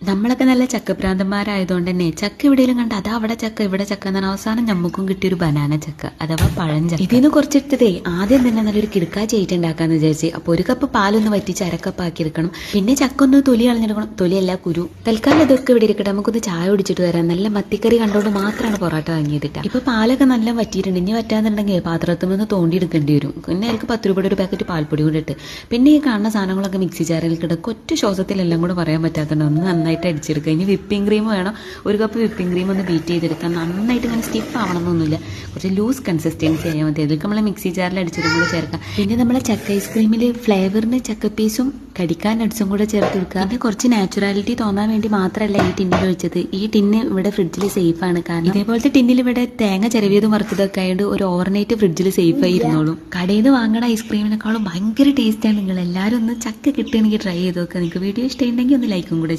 നമ്മളൊക്കെ നല്ല ചക്കപ്രാന്തന്മാരായതുകൊണ്ട് തന്നെ ചക്ക എവിടെയെങ്കിലും കണ്ട അതാ അവിടെ ചക്ക ഇവിടെ ചക്ക എന്നാണ് അവസാനം നമുക്കും കിട്ടിയൊരു ബനാന ചക്ക അഥവാ പഴഞ്ചക്ക. ഇതിന്ന് കുറച്ചെടുത്തതേ ആദ്യം തന്നെ നല്ലൊരു കിടക്കാച്ചി ആയിട്ട് ഉണ്ടാക്കാന്ന് വിചാരിച്ച്. അപ്പോൾ ഒരു കപ്പ് പാലൊന്ന് വറ്റിച്ച് അരക്കപ്പ് ആക്കിയെടുക്കണം. പിന്നെ ചക്ക ഒന്ന് തൊലി കളഞ്ഞെടുക്കണം, തൊലിയല്ല കുരു. തൽക്കാലം ഇതൊക്കെ ഇവിടെ ഇരിക്കട്ടെ, നമുക്കൊന്ന് ചായ കുടിച്ചിട്ട് വരാം. നല്ല മത്തിക്കറി കണ്ടോണ്ട് മാത്രമാണ് പൊറോട്ട വാങ്ങിയതിട്ട. ഇപ്പൊ പാലൊക്കെ നല്ല വറ്റിയിട്ടുണ്ട്. ഇനി വറ്റാന്നുണ്ടെങ്കിൽ പാത്രത്തിൽ നിന്ന് തോണ്ടി എടുക്കേണ്ടി വരും. പിന്നെ അതിലേക്ക് 10 രൂപയുടെ ഒരു പാക്കറ്റ് പാൽപ്പൊടി കൂടെ ഇട്ട് പിന്നെ ഈ കാണുന്ന സാധനങ്ങളൊക്കെ മിക്സി ജാറിൽ കിടക്കും. ഒറ്റ ശ്വാസത്തിലെല്ലാം കൂടെ പറയാൻ പറ്റാത്തതുണ്ട്. ഒന്ന് നന്നായിട്ട് അടിച്ചെടുക്കുക. ഇനി വിപ്പിംഗ് ക്രീം വേണം. ഒരു കപ്പ് വിപ്പിംഗ് ക്രീം ഒന്ന് ബീറ്റ് ചെയ്തെടുക്കാം. നന്നായിട്ട് ഇങ്ങനെ സ്റ്റിഫ് ആവണമെന്നൊന്നുമില്ല, കുറച്ച് ലൂസ് കൺസിസ്റ്റൻസി ആയാൽ മതി. അതിലേക്ക് നമ്മൾ മിക്സി ജാറിൽ അടിച്ചതും കൂടെ ചേർക്കാം. പിന്നെ നമ്മളെ ചക്ക ഐസ്ക്രീമിൽ ഫ്ലേവറിന് ചക്കപ്പീസും കടിക്കാൻ നട്സും കൂടെ ചേർത്ത് കൊടുക്കുക. പിന്നെ കുറച്ച് നാച്ചുറാലിറ്റി തോന്നാൻ വേണ്ടി മാത്രമല്ല ഈ ടിന്നിൽ ഒഴിച്ചത്. ഈ ടിന്ന് ഇവിടെ ഫ്രിഡ്ജിൽ സേഫ് ആണ്. കാരണം ഇതേപോലത്തെ ടിന്നിൽ ഇവിടെ തേങ്ങ ചിരവിയതും വറുത്തതൊക്കെ ആയതുകൊണ്ട് ഒരു ഓവർനൈറ്റ് ഫ്രിഡ്ജിൽ സേഫ് ആയിരുന്നോളും. കടയിൽ നിന്ന് വാങ്ങണ ഐസ്ക്രീമിനെക്കാളും ഭയങ്കര ടേസ്റ്റാണ്. നിങ്ങൾ എല്ലാവരും ഒന്ന് ചക്ക കിട്ടുകയാണെങ്കിൽ ട്രൈ ചെയ്ത് നോക്കുക. നിങ്ങൾക്ക് വീഡിയോ ഇഷ്ടമുണ്ടെങ്കിൽ ഒന്ന് ലൈക്കും കൂടെ